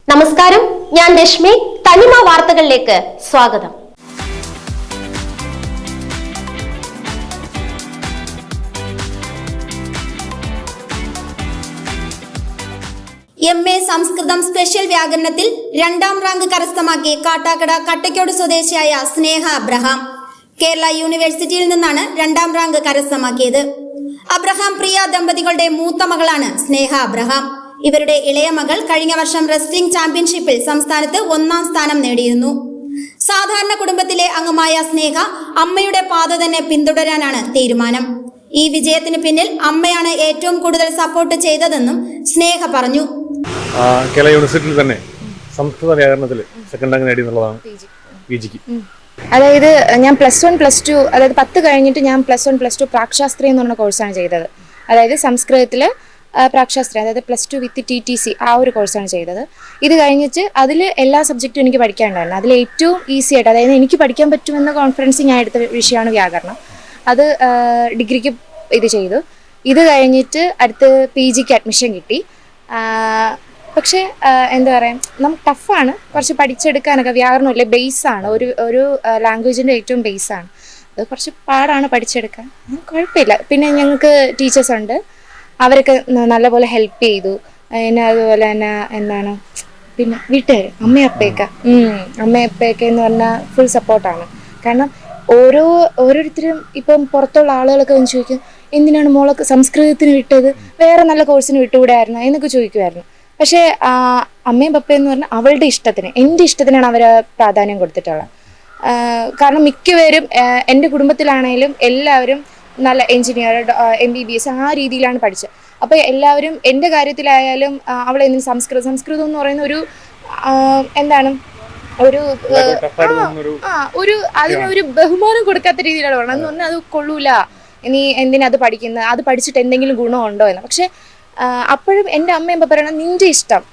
നമസ്കാരം, ഞാൻ രശ്മി. തനിമ വാർത്തകളിലേക്ക് സ്വാഗതം. MA സംസ്കൃതം സ്പെഷ്യൽ വ്യാകരണത്തിൽ 2ാം റാങ്ക് കരസ്ഥമാക്കി കാട്ടാക്കട കട്ടയ്ക്കോട് സ്വദേശിയായ സ്നേഹ അബ്രഹാം. കേരള യൂണിവേഴ്സിറ്റിയിൽ നിന്നാണ് 2ാം റാങ്ക് കരസ്ഥമാക്കിയത്. അബ്രഹാം പ്രിയ ദമ്പതികളുടെ മൂത്ത മകളാണ് സ്നേഹ അബ്രഹാം. ഇവരുടെ ഇളയ മകൾ കഴിഞ്ഞ വർഷം റെസ്ലിംഗ് ചാമ്പ്യൻഷിപ്പിൽ സംസ്ഥാനത്ത് 1ാം സ്ഥാനം നേടിയിരുന്നു. സാധാരണ കുടുംബത്തിലെ അംഗമായ സ്നേഹ അമ്മയുടെ പാത തന്നെ പിന്തുടരാനാണ് തീരുമാനം. ഈ വിജയത്തിന് പിന്നിൽ അമ്മയാണ് ഏറ്റവും കൂടുതൽ സപ്പോർട്ട് ചെയ്തതെന്നും സ്നേഹ പറഞ്ഞു. കേരള യൂണിവേഴ്സിറ്റിയിൽ തന്നെ സംസ്കൃത വ്യാകരണത്തിൽ 2ാം റാങ്ക് നേടി എന്നുള്ളതാണ് PGക്ക്. അതായത് ഞാൻ +1 +2, അതായത് 10 കഴിഞ്ഞിട്ട് ഞാൻ +1 +2 പ്രാക്ശാസ്ത്രി എന്ന് പറഞ്ഞ കോഴ്സാണ് ചെയ്തത്. അതായത് സംസ്കൃതത്തിൽ പ്രാക്ശാസ്ത്രി, അതായത് +2 വിത്ത് TTC ആ ഒരു കോഴ്സാണ് ചെയ്തത്. ഇത് കഴിഞ്ഞിട്ട് അതിൽ എല്ലാ സബ്ജക്റ്റും എനിക്ക് പഠിക്കാനുണ്ടായിരുന്നു. അതിൽ ഏറ്റവും ഈസി ആയിട്ട്, അതായത് എനിക്ക് പഠിക്കാൻ പറ്റുമെന്ന കോൺഫിഡൻസ് ഞാൻ എടുത്ത വിഷയമാണ് വ്യാകരണം. അത് ഡിഗ്രിക്ക് ഇത് ചെയ്തു. ഇത് കഴിഞ്ഞിട്ട് അടുത്ത് PGക്ക് അഡ്മിഷൻ കിട്ടി. പക്ഷേ എന്താ പറയുക, നമുക്ക് ടഫാണ് കുറച്ച് പഠിച്ചെടുക്കാനൊക്കെ. വ്യാകരണമല്ലേ, ബേസാണ്, ഒരു ലാംഗ്വേജിൻ്റെ ഏറ്റവും ബേസാണ്. അത് കുറച്ച് പാടാണ് പഠിച്ചെടുക്കാൻ. കുഴപ്പമില്ല. പിന്നെ ഞങ്ങൾക്ക് ടീച്ചേഴ്സ് ഉണ്ട്, അവരൊക്കെ നല്ലപോലെ ഹെൽപ്പ് ചെയ്തു. പിന്നെ അതുപോലെ തന്നെ എന്താണ്, പിന്നെ വീട്ടുകാർ അമ്മയപ്പയൊക്കെ എന്ന് പറഞ്ഞാൽ ഫുൾ സപ്പോർട്ടാണ്. കാരണം ഓരോരുത്തരും ഇപ്പം പുറത്തുള്ള ആളുകളൊക്കെ വന്ന് ചോദിക്കും, എന്തിനാണ് മോളൊക്കെ സംസ്കൃതത്തിന് വിട്ടത്, വേറെ നല്ല കോഴ്സിന് വിട്ടുകൂടായിരുന്നു എന്നൊക്കെ ചോദിക്കുമായിരുന്നു. പക്ഷേ അമ്മയും പപ്പയും എന്ന് പറഞ്ഞാൽ അവളുടെ ഇഷ്ടത്തിന്, എൻ്റെ ഇഷ്ടത്തിനാണ് അവർ പ്രാധാന്യം കൊടുത്തിട്ടുള്ളത്. കാരണം മിക്കവരും എൻ്റെ കുടുംബത്തിലാണെങ്കിലും എല്ലാവരും നല്ല എൻജിനീയർ, MBBS ആ രീതിയിലാണ് പഠിച്ചത്. അപ്പോൾ എല്ലാവരും എൻ്റെ കാര്യത്തിലായാലും അവളെന്തിനും സംസ്കൃതം എന്ന് പറയുന്ന ഒരു എന്താണ് ഒരു അതിനൊരു ബഹുമാനം കൊടുക്കാത്ത രീതിയിലാണ് പറയുന്നത്. എന്ന് പറഞ്ഞാൽ അത് കൊള്ളൂല, നീ എന്തിനാ അത് പഠിക്കുന്നത്, അത് പഠിച്ചിട്ട് എന്തെങ്കിലും ഗുണമുണ്ടോ എന്ന്. പക്ഷെ അപ്പോഴും എൻ്റെ അമ്മയും പറയണം,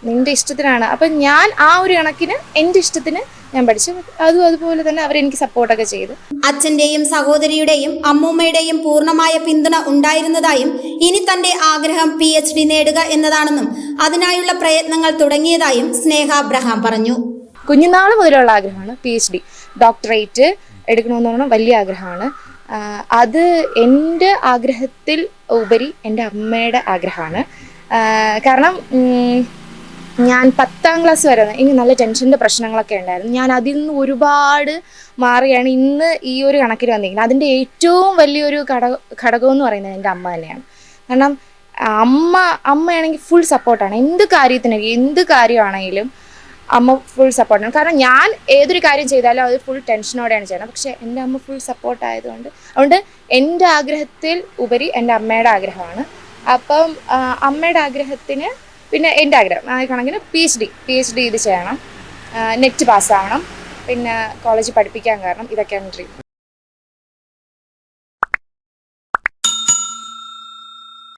നിന്റെ ഇഷ്ടത്തിനാണ്. അപ്പം ഞാൻ ആ ഒരു കണക്കിന് എൻ്റെ ഇഷ്ടത്തിന് ഞാൻ പഠിച്ചു. അതുപോലെ തന്നെ അവരെനിക്ക് സപ്പോർട്ടൊക്കെ ചെയ്തു. അച്ഛന്റെയും സഹോദരിയുടെയും അമ്മൂമ്മയുടെയും പൂർണ്ണമായ പിന്തുണ ഉണ്ടായിരുന്നതായും ഇനി തന്റെ ആഗ്രഹം PhD നേടുക എന്നതാണെന്നും അതിനായുള്ള പ്രയത്നങ്ങൾ തുടങ്ങിയതായും സ്നേഹ അബ്രഹാം പറഞ്ഞു. കുഞ്ഞുനാൾ മുതലുള്ള ആഗ്രഹമാണ് PhD, ഡോക്ടറേറ്റ് എടുക്കണമെന്ന് പറഞ്ഞാൽ വലിയ ആഗ്രഹമാണ്. അത് എൻ്റെ ആഗ്രഹത്തിൽ ഉപരി എൻ്റെ അമ്മയുടെ ആഗ്രഹമാണ്. കാരണം ഞാൻ 10ാം ക്ലാസ് വരെ എനിക്ക് നല്ല ടെൻഷൻ്റെ പ്രശ്നങ്ങളൊക്കെ ഉണ്ടായിരുന്നു. ഞാൻ അതിൽ നിന്ന് ഒരുപാട് മാറിയാണ് ഇന്ന് ഈ ഒരു കണക്കിൽ വന്നിരിക്കുന്നത്. അതിൻ്റെ ഏറ്റവും വലിയൊരു ഘടകം എന്ന് പറയുന്നത് എൻ്റെ അമ്മ തന്നെയാണ്. കാരണം അമ്മയാണെങ്കിൽ ഫുൾ സപ്പോർട്ടാണ്. എന്ത് കാര്യമാണെങ്കിലും അമ്മ ഫുൾ സപ്പോർട്ടാണ്. കാരണം ഞാൻ ഏതൊരു കാര്യം ചെയ്താലും അത് ഫുൾ ടെൻഷനോടെയാണ് ചെയ്യുന്നത്. പക്ഷേ എൻ്റെ അമ്മ ഫുൾ സപ്പോർട്ടായതുകൊണ്ട് അതുകൊണ്ട് എൻ്റെ ആഗ്രഹത്തിൽ ഉപരി എൻ്റെ അമ്മയുടെ ആഗ്രഹമാണ്. അപ്പം അമ്മയുടെ ആഗ്രഹത്തിന് പിന്നെ എൻ്റെ ആഗ്രഹം ആ കണക്കിന് PhD ഇത് ചെയ്യണം, നെറ്റ് പാസ്സാവണം, പിന്നെ കോളേജിൽ പഠിപ്പിക്കാൻ കാരണം, ഇതൊക്കെയാണ് ഡ്രീം.